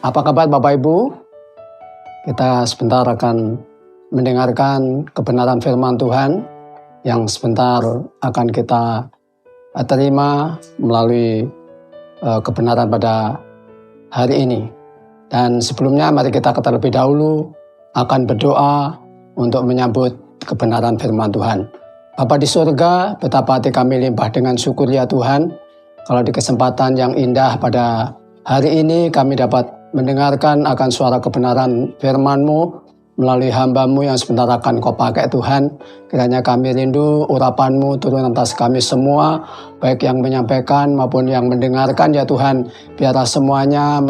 Apa kabar Bapak Ibu? Kita sebentar akan mendengarkan kebenaran firman Tuhan yang sebentar akan kita terima melalui kebenaran pada hari ini. Dan sebelumnya mari kita terlebih dahulu akan berdoa untuk menyambut kebenaran firman Tuhan. Bapa di surga, betapa hati kami limpah dengan syukur ya Tuhan. Kalau di kesempatan yang indah pada hari ini kami dapat mendengarkan akan suara kebenaran firman-Mu melalui hamba-Mu yang sebentar akan Kau pakai Tuhan. Kiranya kami rindu urapan-Mu turun atas kami semua, baik yang menyampaikan maupun yang mendengarkan ya Tuhan. Biarlah semuanya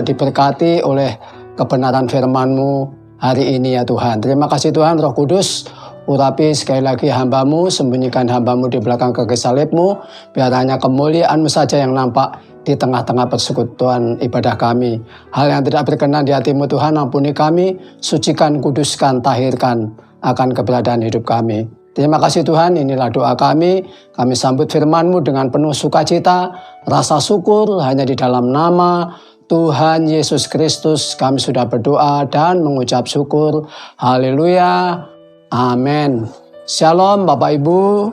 diberkati oleh kebenaran firman-Mu hari ini ya Tuhan. Terima kasih Tuhan, Roh Kudus. Urapi sekali lagi hamba-Mu, sembunyikan hamba-Mu di belakang kaki salib-Mu. Biar hanya kemuliaan-Mu saja yang nampak di tengah-tengah persekutuan ibadah kami. Hal yang tidak berkenan di hati-Mu Tuhan, ampuni kami, sucikan, kuduskan, tahirkan akan keberadaan hidup kami. Terima kasih Tuhan, inilah doa kami. Kami sambut firman-Mu dengan penuh sukacita, rasa syukur hanya di dalam nama Tuhan Yesus Kristus. Kami sudah berdoa dan mengucap syukur. Haleluya. Amin. Shalom Bapak Ibu,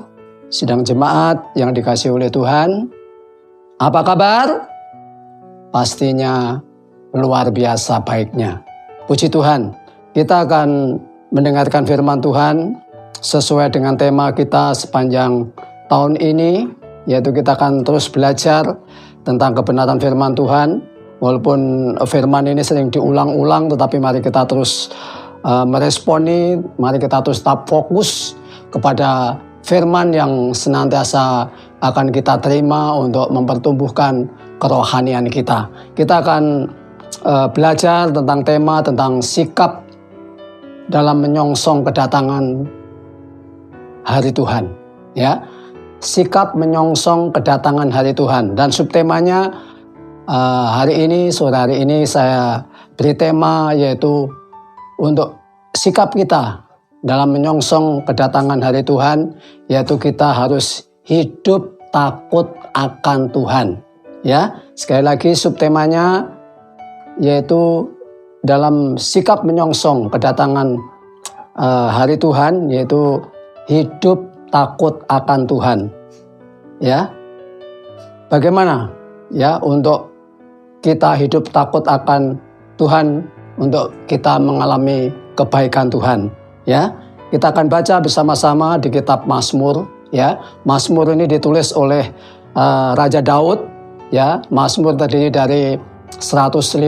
sidang jemaat yang dikasihi oleh Tuhan. Apa kabar? Pastinya luar biasa baiknya. Puji Tuhan, kita akan mendengarkan firman Tuhan sesuai dengan tema kita sepanjang tahun ini, yaitu kita akan terus belajar tentang kebenaran firman Tuhan. Walaupun firman ini sering diulang-ulang, tetapi mari kita terus meresponi, mari kita terus tetap fokus kepada firman yang senantiasa akan kita terima untuk mempertumbuhkan kerohanian kita. Kita akan belajar tentang tema tentang sikap dalam menyongsong kedatangan hari Tuhan. Ya, sikap menyongsong kedatangan hari Tuhan. Dan subtemanya sore hari ini saya beri tema yaitu untuk sikap kita dalam menyongsong kedatangan hari Tuhan, yaitu kita harus hidup takut akan Tuhan. Ya, sekali lagi subtemanya yaitu dalam sikap menyongsong kedatangan hari Tuhan, yaitu hidup takut akan Tuhan. Ya, bagaimana ya untuk kita hidup takut akan Tuhan, untuk kita mengalami kebaikan Tuhan. Ya, kita akan baca bersama-sama di kitab Mazmur. Ya, Mazmur ini ditulis oleh Raja Daud. Ya, Mazmur terdiri dari 150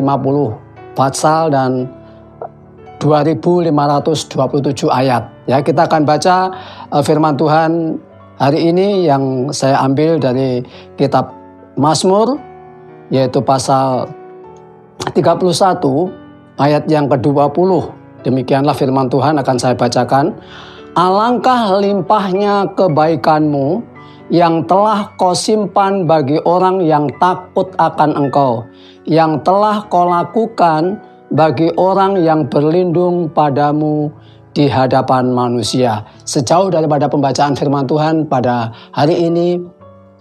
pasal dan 2527 ayat. Ya, kita akan baca firman Tuhan hari ini yang saya ambil dari kitab Mazmur, yaitu pasal 31 ayat yang ke-20. Demikianlah firman Tuhan akan saya bacakan. Alangkah limpahnya kebaikan-Mu yang telah Kau simpan bagi orang yang takut akan Engkau, yang telah Kau lakukan bagi orang yang berlindung padamu di hadapan manusia. Sejauh daripada pembacaan firman Tuhan pada hari ini,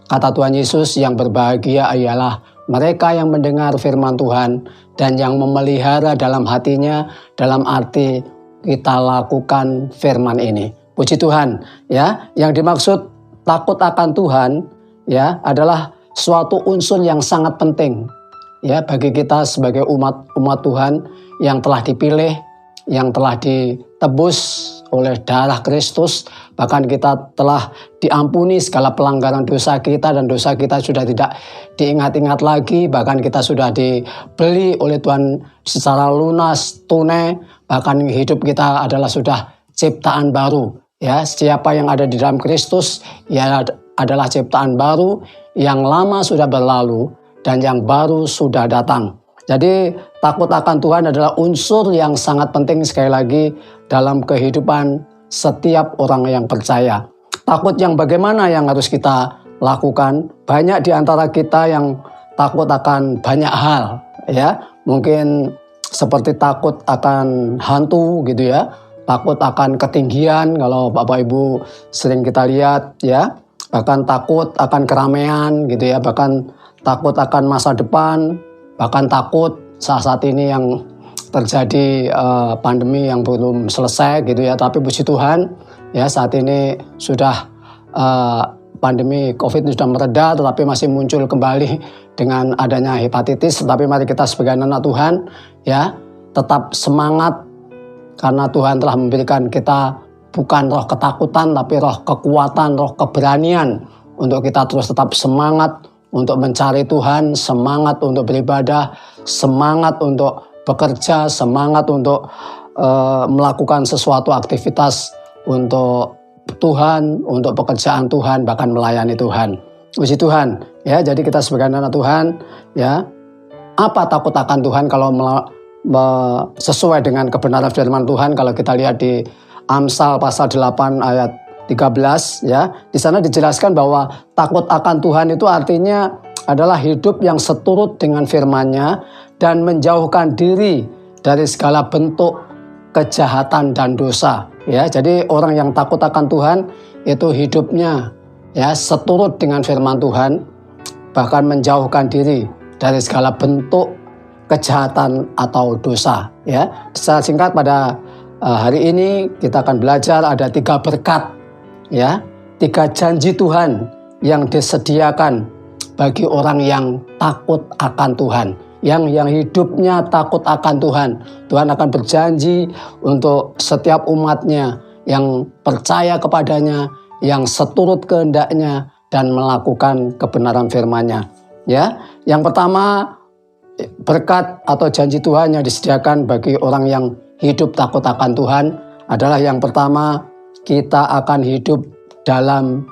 kata Tuhan Yesus, yang berbahagia ialah mereka yang mendengar firman Tuhan dan yang memelihara dalam hatinya, dalam arti kita lakukan firman ini. Puji Tuhan, ya. Yang dimaksud takut akan Tuhan, ya, adalah suatu unsur yang sangat penting, ya, bagi kita sebagai umat Tuhan yang telah dipilih, yang telah ditebus oleh darah Kristus. Bahkan kita telah diampuni segala pelanggaran dosa kita, dan dosa kita sudah tidak diingat-ingat lagi. Bahkan kita sudah dibeli oleh Tuhan secara lunas, tunai. Bahkan hidup kita adalah sudah ciptaan baru. Ya, siapa yang ada di dalam Kristus, ya adalah ciptaan baru. Yang lama sudah berlalu dan yang baru sudah datang. Jadi takut akan Tuhan adalah unsur yang sangat penting sekali lagi dalam kehidupan setiap orang yang percaya. Takut yang bagaimana yang harus kita lakukan? Banyak di antara kita yang takut akan banyak hal, ya. Mungkin seperti takut akan hantu gitu ya. Takut akan ketinggian kalau Bapak Ibu sering kita lihat ya. Bahkan takut akan keramaian gitu ya. Bahkan takut akan masa depan. Bahkan takut saat ini yang terjadi pandemi yang belum selesai gitu ya, tapi puji Tuhan ya saat ini sudah pandemi COVID ini sudah mereda, tetapi masih muncul kembali dengan adanya hepatitis. Tetapi mari kita sebagai anak Tuhan ya tetap semangat, karena Tuhan telah memberikan kita bukan roh ketakutan, tapi roh kekuatan, roh keberanian untuk kita terus tetap semangat untuk mencari Tuhan, semangat untuk beribadah, semangat untuk bekerja, semangat untuk melakukan sesuatu aktivitas untuk Tuhan, untuk pekerjaan Tuhan, bahkan melayani Tuhan. Puji Tuhan ya. Jadi kita sebagai anak Tuhan ya, apa takut akan Tuhan kalau sesuai dengan kebenaran firman Tuhan. Kalau kita lihat di Amsal pasal 8 ayat 13 ya, di sana dijelaskan bahwa takut akan Tuhan itu artinya adalah hidup yang seturut dengan firman-Nya dan menjauhkan diri dari segala bentuk kejahatan dan dosa ya. Jadi orang yang takut akan Tuhan itu hidupnya ya seturut dengan firman Tuhan, bahkan menjauhkan diri dari segala bentuk kejahatan atau dosa ya. Secara singkat pada hari ini kita akan belajar ada 3 berkat ya, 3 janji Tuhan yang disediakan bagi orang yang takut akan Tuhan, yang hidupnya takut akan Tuhan. Tuhan akan berjanji untuk setiap umatnya yang percaya kepadanya, yang seturut kehendaknya dan melakukan kebenaran firman-Nya ya. Yang pertama, berkat atau janji Tuhan yang disediakan bagi orang yang hidup takut akan Tuhan adalah yang pertama, kita akan hidup dalam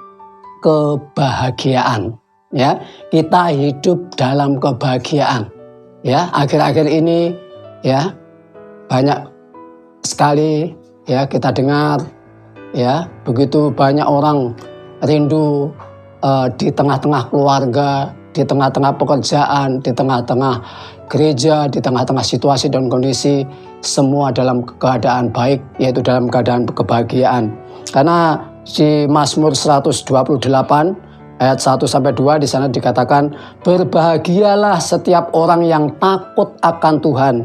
kebahagiaan ya. Kita hidup dalam kebahagiaan ya. Akhir-akhir ini ya banyak sekali ya kita dengar ya, begitu banyak orang rindu di tengah-tengah keluarga, di tengah-tengah pekerjaan, di tengah-tengah gereja, di tengah-tengah situasi dan kondisi, semua dalam keadaan baik, yaitu dalam keadaan kebahagiaan. Karena di Mazmur 128 ayat 1-2 di sana dikatakan, berbahagialah setiap orang yang takut akan Tuhan,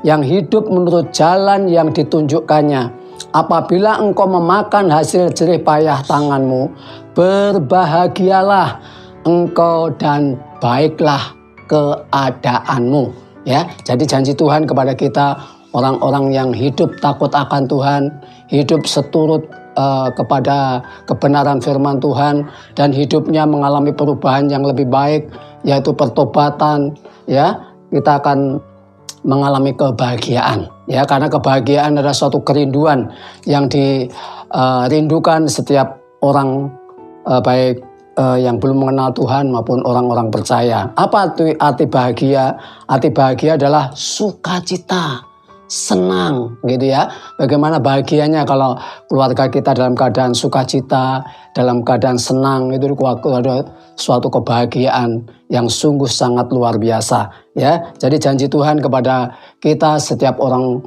yang hidup menurut jalan yang ditunjukkannya. Apabila engkau memakan hasil jerih payah tanganmu, berbahagialah engkau dan baiklah keadaanmu ya. Jadi janji Tuhan kepada kita, orang-orang yang hidup takut akan Tuhan, hidup seturut kepada kebenaran firman Tuhan, dan hidupnya mengalami perubahan yang lebih baik, yaitu pertobatan ya, kita akan mengalami kebahagiaan ya. Karena kebahagiaan adalah suatu kerinduan yang dirindukan setiap orang, baik yang belum mengenal Tuhan maupun orang-orang percaya. Apa arti bahagia? Arti bahagia adalah sukacita, senang gitu ya. Bagaimana bahagianya kalau keluarga kita dalam keadaan sukacita, dalam keadaan senang, itu ada suatu kebahagiaan yang sungguh sangat luar biasa ya. Jadi janji Tuhan kepada kita, setiap orang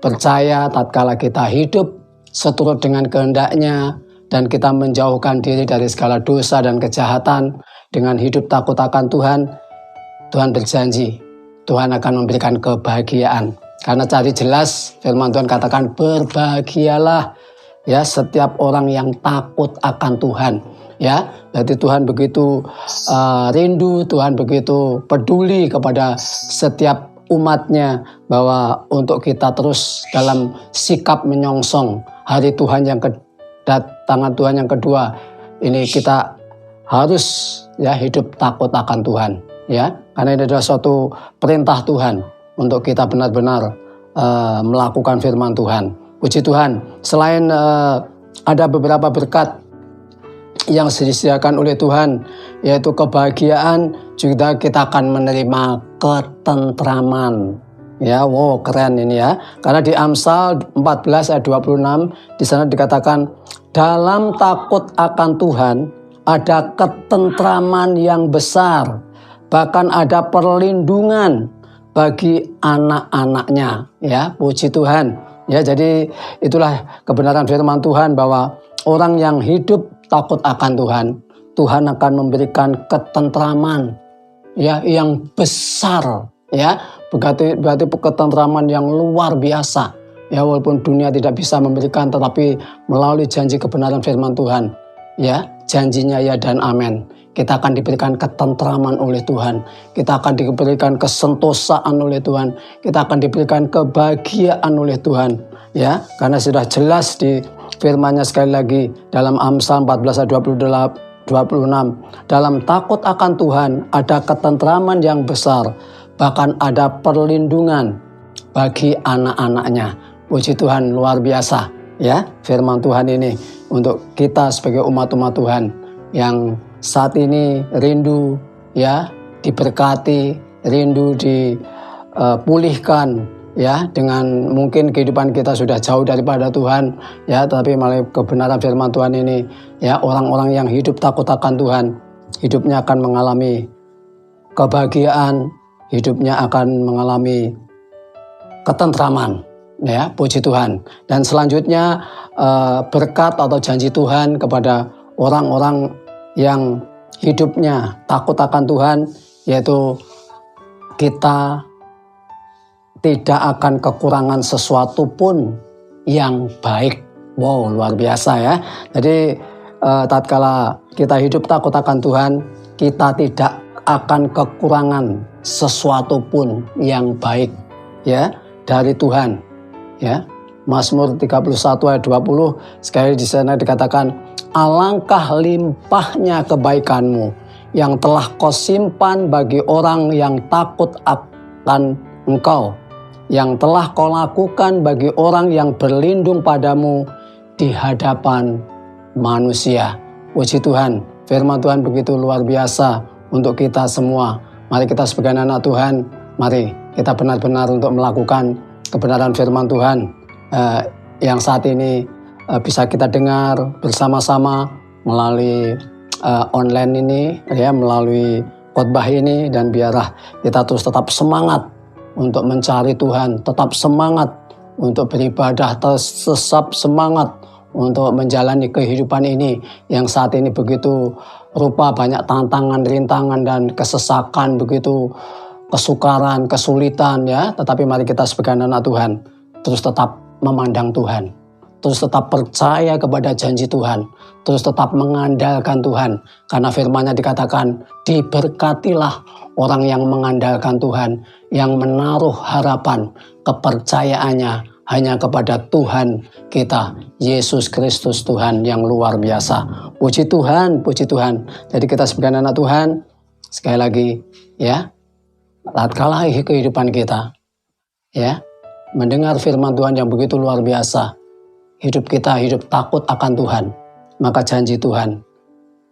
percaya, tatkala kita hidup seturut dengan kehendak-Nya dan kita menjauhkan diri dari segala dosa dan kejahatan dengan hidup takut akan Tuhan, Tuhan berjanji Tuhan akan memberikan kebahagiaan. Karena cari jelas firman Tuhan katakan, berbahagialah ya setiap orang yang takut akan Tuhan ya. Jadi Tuhan begitu rindu, Tuhan begitu peduli kepada setiap umatnya, bahwa untuk kita terus dalam sikap menyongsong hari Tuhan yang kedatangan Tuhan yang kedua ini, kita harus ya hidup takut akan Tuhan ya. Karena ini adalah suatu perintah Tuhan untuk kita benar-benar melakukan firman Tuhan. Puji Tuhan. Selain ada beberapa berkat yang disediakan oleh Tuhan, yaitu kebahagiaan, juga kita akan menerima ketentraman. Ya, wow, keren ini ya. Karena di Amsal 14 ayat 26 di sana dikatakan, dalam takut akan Tuhan ada ketentraman yang besar, bahkan ada perlindungan bagi anak-anaknya. Ya, puji Tuhan. Ya, jadi itulah kebenaran firman Tuhan, bahwa orang yang hidup takut akan Tuhan, Tuhan akan memberikan ketentraman ya yang besar ya, berarti ketentraman yang luar biasa. Ya, walaupun dunia tidak bisa memberikan, tetapi melalui janji kebenaran firman Tuhan, ya, janjinya ya dan amin. Kita akan diberikan ketentraman oleh Tuhan. Kita akan diberikan kesentosaan oleh Tuhan. Kita akan diberikan kebahagiaan oleh Tuhan. Ya, karena sudah jelas di firman-Nya sekali lagi dalam Amsal 14 ayat 26. Dalam takut akan Tuhan ada ketentraman yang besar, bahkan ada perlindungan bagi anak-anaknya. Puji Tuhan, luar biasa ya firman Tuhan ini untuk kita sebagai umat-umat Tuhan yang saat ini rindu ya diberkati, rindu dipulihkan ya, dengan mungkin kehidupan kita sudah jauh daripada Tuhan ya, tapi melalui kebenaran firman Tuhan ini ya, orang-orang yang hidup takut akan Tuhan, hidupnya akan mengalami kebahagiaan, hidupnya akan mengalami ketentraman ya, puji Tuhan. Dan selanjutnya berkat atau janji Tuhan kepada orang-orang yang hidupnya takut akan Tuhan, yaitu kita tidak akan kekurangan sesuatu pun yang baik. Wow, luar biasa ya. Jadi tatkala kita hidup takut akan Tuhan, kita tidak akan kekurangan sesuatu pun yang baik ya dari Tuhan. Ya. Mazmur 31 ayat 20 sekali di sana dikatakan, alangkah limpahnya kebaikanmu yang telah kau simpan bagi orang yang takut akan engkau, yang telah kau lakukan bagi orang yang berlindung padamu di hadapan manusia. Puji Tuhan, firman Tuhan begitu luar biasa untuk kita semua. Mari kita sebagai anak Tuhan, mari kita benar-benar untuk melakukan kebenaran firman Tuhan yang saat ini bisa kita dengar bersama-sama melalui online ini ya, melalui khotbah ini, dan biarlah kita terus tetap semangat untuk mencari Tuhan, tetap semangat untuk beribadah, tetap semangat untuk menjalani kehidupan ini yang saat ini begitu rupa banyak tantangan, rintangan, dan kesesakan, begitu kesukaran, kesulitan ya. Tetapi mari kita sebagai anak Tuhan terus tetap memandang Tuhan, terus tetap percaya kepada janji Tuhan, terus tetap mengandalkan Tuhan. Karena firman-Nya dikatakan, diberkatilah orang yang mengandalkan Tuhan, yang menaruh harapan kepercayaannya hanya kepada Tuhan kita, Yesus Kristus Tuhan yang luar biasa. Puji Tuhan, puji Tuhan. Jadi kita sebagai anak Tuhan, sekali lagi ya, tatkala kehidupan kita ya, mendengar firman Tuhan yang begitu luar biasa, hidup kita hidup takut akan Tuhan, maka janji Tuhan,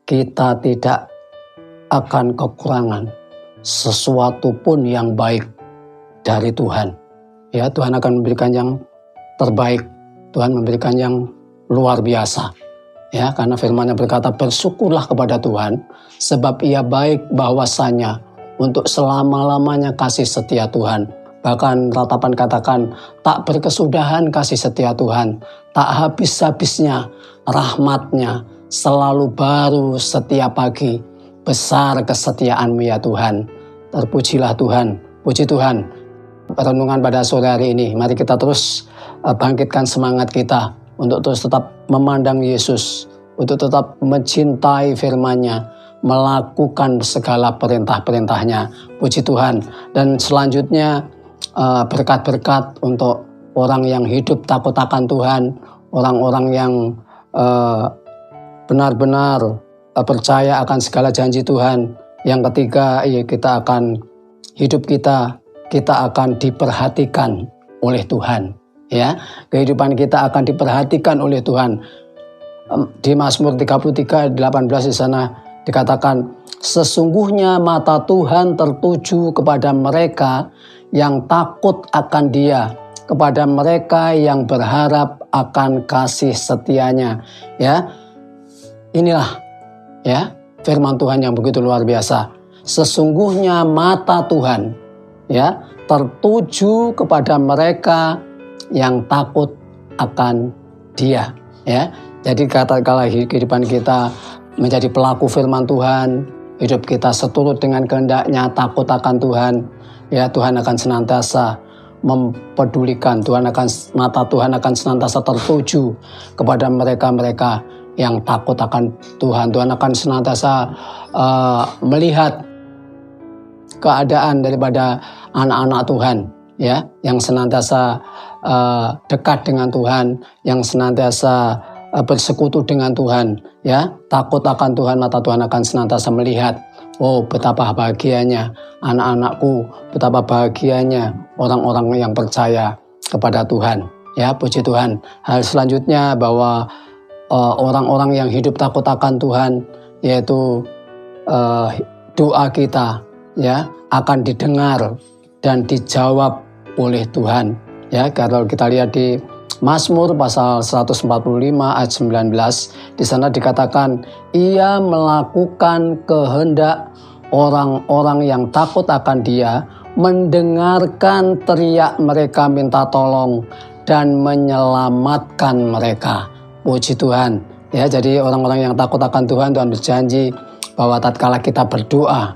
kita tidak akan kekurangan sesuatu pun yang baik dari Tuhan. Ya, Tuhan akan memberikan yang terbaik, Tuhan memberikan yang luar biasa. Ya, karena firman-Nya berkata, bersyukurlah kepada Tuhan, sebab Ia baik, bahwasanya untuk selama-lamanya kasih setia Tuhan. Bahkan ratapan katakan, tak berkesudahan kasih setia Tuhan, tak habis-habisnya rahmat-Nya, selalu baru setiap pagi, besar kesetiaan-Mu ya Tuhan. Terpujilah Tuhan, puji Tuhan. Renungan pada sore hari ini, mari kita terus bangkitkan semangat kita untuk terus tetap memandang Yesus, untuk tetap mencintai firman-Nya, melakukan segala perintah-perintah-Nya. Puji Tuhan. Dan selanjutnya berkat-berkat untuk orang yang hidup takut akan Tuhan, orang-orang yang benar-benar percaya akan segala janji Tuhan. Yang ketiga, kita akan hidup kita akan diperhatikan oleh Tuhan. Ya, kehidupan kita akan diperhatikan oleh Tuhan. Di Mazmur 33 18 di sana dikatakan, sesungguhnya mata Tuhan tertuju kepada mereka yang takut akan Dia, kepada mereka yang berharap akan kasih setia-Nya. Ya, inilah ya firman Tuhan yang begitu luar biasa. Sesungguhnya mata Tuhan ya tertuju kepada mereka yang takut akan Dia ya. Jadi kala kehidupan kita menjadi pelaku firman Tuhan, hidup kita seturut dengan kehendak-Nya, takut akan Tuhan ya Tuhan akan senantiasa mempedulikan, mata Tuhan akan senantiasa tertuju kepada mereka-mereka yang takut akan Tuhan. Tuhan akan senantiasa melihat keadaan daripada anak-anak Tuhan, ya, yang senantiasa dekat dengan Tuhan, yang senantiasa bersekutu dengan Tuhan, ya, takut akan Tuhan. Mata Tuhan akan senantiasa melihat, oh betapa bahagianya anak-anakku, betapa bahagianya orang-orang yang percaya kepada Tuhan, ya, puji Tuhan. Hal selanjutnya bahwa orang-orang yang hidup takut akan Tuhan, yaitu doa kita, ya, akan didengar dan dijawab oleh Tuhan, ya. Kalau kita lihat di Mazmur pasal 145 ayat 19, di sana dikatakan, ia melakukan kehendak orang-orang yang takut akan Dia, mendengarkan teriak mereka minta tolong dan menyelamatkan mereka. Puji Tuhan, ya. Jadi orang-orang yang takut akan Tuhan, Tuhan berjanji bahwa tatkala kita berdoa,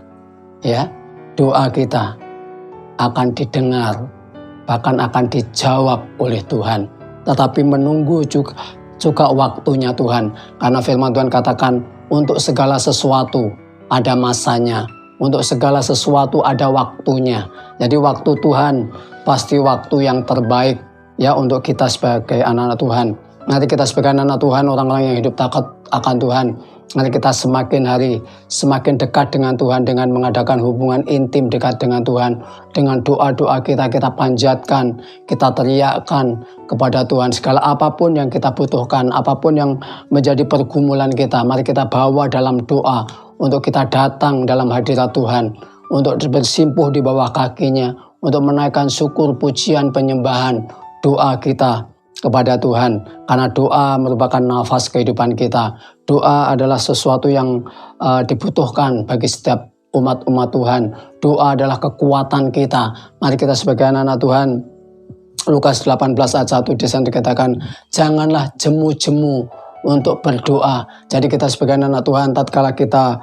ya, doa kita akan didengar, bahkan akan dijawab oleh Tuhan. Tetapi menunggu juga waktunya Tuhan, karena firman Tuhan katakan untuk segala sesuatu ada masanya, untuk segala sesuatu ada waktunya. Jadi waktu Tuhan pasti waktu yang terbaik, ya, untuk kita sebagai anak-anak Tuhan. Nanti kita sebagai anak-anak Tuhan, orang-orang yang hidup takut akan Tuhan, nanti kita semakin hari semakin dekat dengan Tuhan, dengan mengadakan hubungan intim dekat dengan Tuhan. Dengan doa-doa kita panjatkan, kita teriakkan kepada Tuhan segala apapun yang kita butuhkan, apapun yang menjadi pergumulan kita, mari kita bawa dalam doa untuk kita datang dalam hadirat Tuhan, untuk bersimpuh di bawah kakinya, untuk menaikkan syukur, pujian, penyembahan, doa kita kepada Tuhan. Karena doa merupakan nafas kehidupan kita. Doa adalah sesuatu yang dibutuhkan bagi setiap umat-umat Tuhan. Doa adalah kekuatan kita. Mari kita sebagai anak-anak Tuhan, Lukas 18 ayat 1 di sana dikatakan, janganlah jemu-jemu untuk berdoa. Jadi kita sebagai anak-anak Tuhan, tatkala kita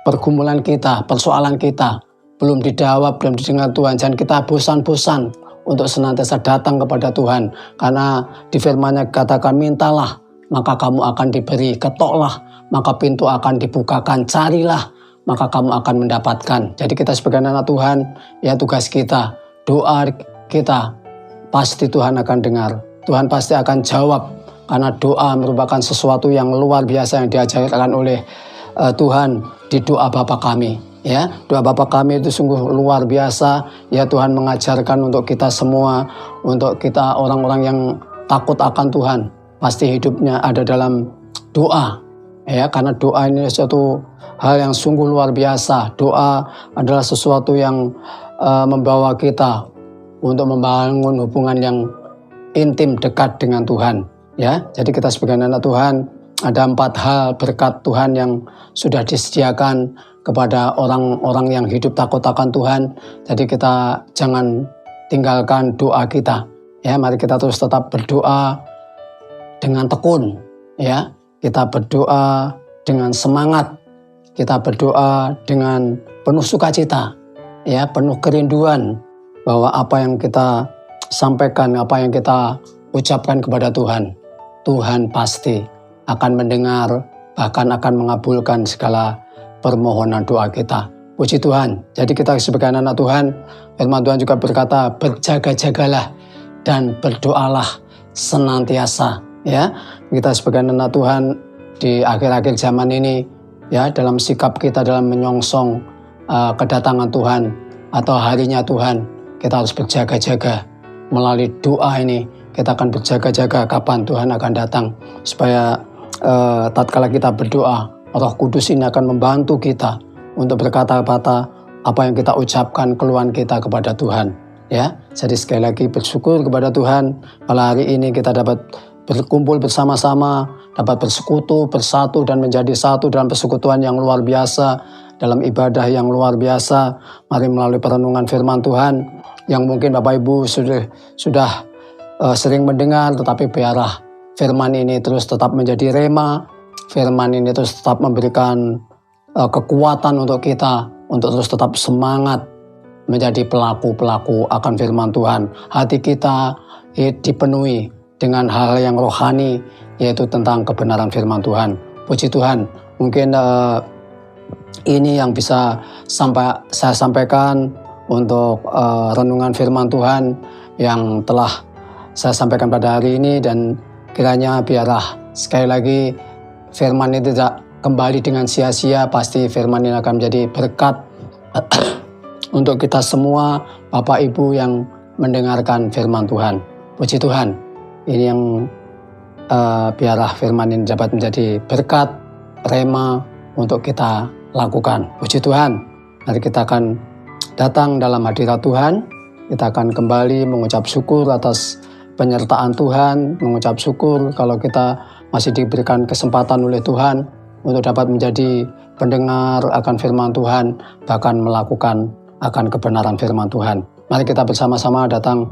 pergumulan kita, persoalan kita belum dijawab, belum didengar Tuhan, jangan kita bosan-bosan untuk senantiasa datang kepada Tuhan. Karena di firman-Nya katakan, mintalah maka kamu akan diberi, ketoklah maka pintu akan dibukakan, carilah maka kamu akan mendapatkan. Jadi kita sebagai anak Tuhan, ya, tugas kita, doa kita pasti Tuhan akan dengar, Tuhan pasti akan jawab. Karena doa merupakan sesuatu yang luar biasa yang diajarkan oleh Tuhan di doa Bapa kami. Ya, doa Bapa kami itu sungguh luar biasa. Ya, Tuhan mengajarkan untuk kita semua, untuk kita orang-orang yang takut akan Tuhan, pasti hidupnya ada dalam doa. Ya, karena doa ini suatu hal yang sungguh luar biasa. Doa adalah sesuatu yang membawa kita untuk membangun hubungan yang intim dekat dengan Tuhan. Ya, jadi kita sebagai anak Tuhan, ada 4 hal berkat Tuhan yang sudah disediakan kepada orang-orang yang hidup takut akan Tuhan. Jadi kita jangan tinggalkan doa kita. Ya, mari kita terus tetap berdoa dengan tekun. Ya, kita berdoa dengan semangat. Kita berdoa dengan penuh sukacita. Ya, penuh kerinduan bahwa apa yang kita sampaikan, apa yang kita ucapkan kepada Tuhan, Tuhan pasti akan mendengar, bahkan akan mengabulkan segala permohonan doa kita. Puji Tuhan. Jadi kita sebagai anak Tuhan, firman Tuhan juga berkata, berjaga-jagalah dan berdoalah senantiasa. Ya, kita sebagai anak Tuhan di akhir-akhir zaman ini, ya, dalam sikap kita dalam menyongsong kedatangan Tuhan atau harinya Tuhan, kita harus berjaga-jaga. Melalui doa ini kita akan berjaga-jaga kapan Tuhan akan datang, supaya tatkala kita berdoa, Roh Kudus ini akan membantu kita untuk berkata-kata apa yang kita ucapkan, keluhan kita kepada Tuhan. Ya, jadi sekali lagi bersyukur kepada Tuhan kalau hari ini kita dapat berkumpul bersama-sama, dapat bersekutu, bersatu dan menjadi satu dalam persekutuan yang luar biasa, dalam ibadah yang luar biasa. Mari melalui perenungan firman Tuhan yang mungkin Bapak Ibu sudah sering mendengar, tetapi biarlah firman ini terus tetap menjadi rema, firman ini terus tetap memberikan kekuatan untuk kita, untuk terus tetap semangat menjadi pelaku-pelaku akan firman Tuhan. Hati kita dipenuhi dengan hal yang rohani, yaitu tentang kebenaran firman Tuhan. Puji Tuhan, mungkin ini yang bisa saya sampaikan untuk renungan firman Tuhan yang telah saya sampaikan pada hari ini, dan kiranya biarlah sekali lagi firman ini tidak kembali dengan sia-sia. Pasti firman ini akan menjadi berkat untuk kita semua, Bapak Ibu yang mendengarkan firman Tuhan. Puji Tuhan, ini yang biarlah firman ini dapat menjadi berkat, rema untuk kita lakukan. Puji Tuhan, mari kita akan datang dalam hadirat Tuhan. Kita akan kembali mengucap syukur atas penyertaan Tuhan, mengucap syukur kalau kita masih diberikan kesempatan oleh Tuhan untuk dapat menjadi pendengar akan firman Tuhan, bahkan melakukan akan kebenaran firman Tuhan. Mari kita bersama-sama datang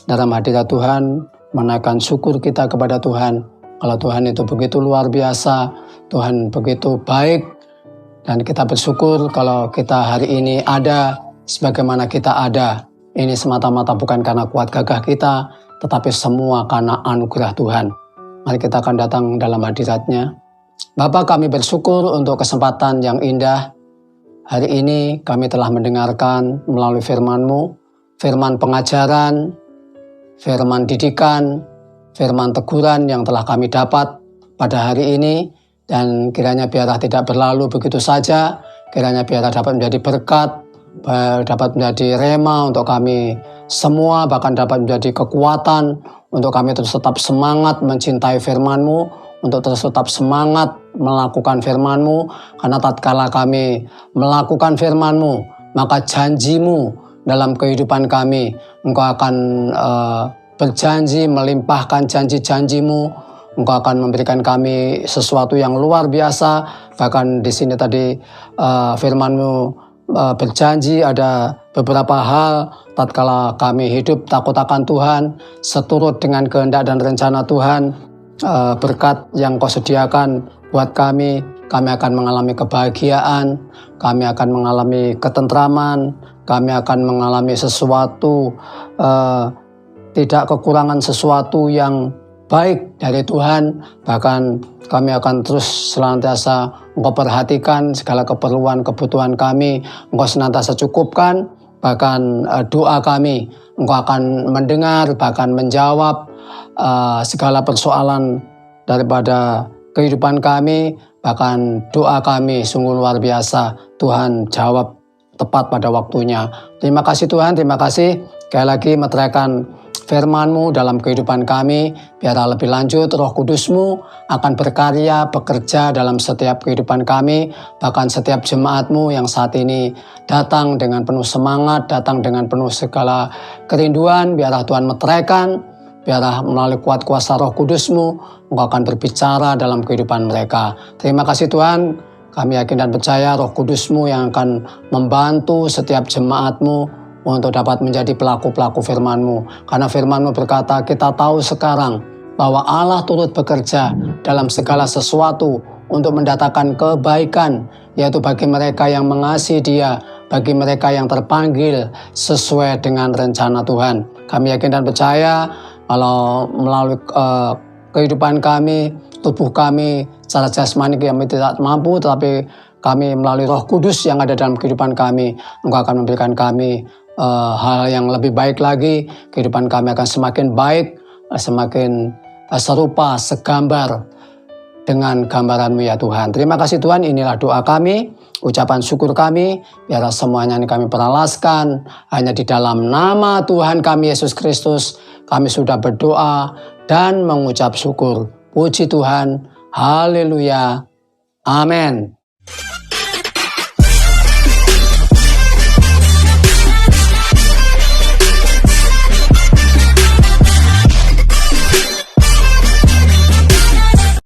dalam hadirat Tuhan, menaikkan syukur kita kepada Tuhan. Kalau Tuhan itu begitu luar biasa, Tuhan begitu baik, dan kita bersyukur kalau kita hari ini ada sebagaimana kita ada. Ini semata-mata bukan karena kuat gagah kita, tetapi semua karena anugerah Tuhan. Mari kita akan datang dalam hadirat-Nya. Bapa, kami bersyukur untuk kesempatan yang indah. Hari ini kami telah mendengarkan melalui firman-Mu, firman pengajaran, firman didikan, firman teguran yang telah kami dapat pada hari ini. Dan kiranya biarlah tidak berlalu begitu saja, kiranya biarlah dapat menjadi berkat, dapat menjadi rema untuk kami semua, bahkan dapat menjadi kekuatan untuk kami terus tetap semangat mencintai firman-Mu, untuk terus tetap semangat melakukan firman-Mu, karena tatkala kami melakukan firman-Mu, maka janji-Mu dalam kehidupan kami, Engkau akan berjanji melimpahkan janji-janji-Mu. Engkau akan memberikan kami sesuatu yang luar biasa. Bahkan di sini tadi firman-Mu berjanji ada beberapa hal tatkala kami hidup takut akan Tuhan, seturut dengan kehendak dan rencana Tuhan, berkat yang Kau sediakan buat kami akan mengalami kebahagiaan, kami akan mengalami ketentraman, kami akan mengalami sesuatu, tidak kekurangan sesuatu yang baik dari Tuhan. Bahkan kami akan terus senantiasa Engkau perhatikan segala keperluan, kebutuhan kami, Engkau senantiasa cukupkan. Bahkan doa kami Engkau akan mendengar, bahkan menjawab segala persoalan daripada kehidupan kami. Bahkan doa kami sungguh luar biasa, Tuhan jawab tepat pada waktunya. Terima kasih Tuhan, terima kasih. Sekali lagi meteraikan firman-Mu dalam kehidupan kami, biarlah lebih lanjut Roh Kudus-Mu akan berkarya, bekerja dalam setiap kehidupan kami, bahkan setiap jemaat-Mu yang saat ini datang dengan penuh semangat, datang dengan penuh segala kerinduan, biarlah Tuhan meteraikan, biarlah melalui kuat kuasa Roh Kudus-Mu, Engkau akan berbicara dalam kehidupan mereka. Terima kasih Tuhan, kami yakin dan percaya Roh Kudus-Mu yang akan membantu setiap jemaat-Mu untuk dapat menjadi pelaku-pelaku firman-Mu. Karena firman-Mu berkata, kita tahu sekarang bahwa Allah turut bekerja dalam segala sesuatu untuk mendatangkan kebaikan, yaitu bagi mereka yang mengasihi Dia, bagi mereka yang terpanggil sesuai dengan rencana Tuhan. Kami yakin dan percaya kalau melalui kehidupan kami, tubuh kami, secara jasmani kami tidak mampu, tetapi kami melalui Roh Kudus yang ada dalam kehidupan kami, Engkau akan memberikan kami hal yang lebih baik lagi. Kehidupan kami akan semakin baik, semakin serupa, segambar dengan gambaran-Mu ya Tuhan. Terima kasih Tuhan, inilah doa kami, ucapan syukur kami, biarlah semuanya ini kami peralaskan hanya di dalam nama Tuhan kami Yesus Kristus. Kami sudah berdoa dan mengucap syukur. Puji Tuhan, haleluya, amin.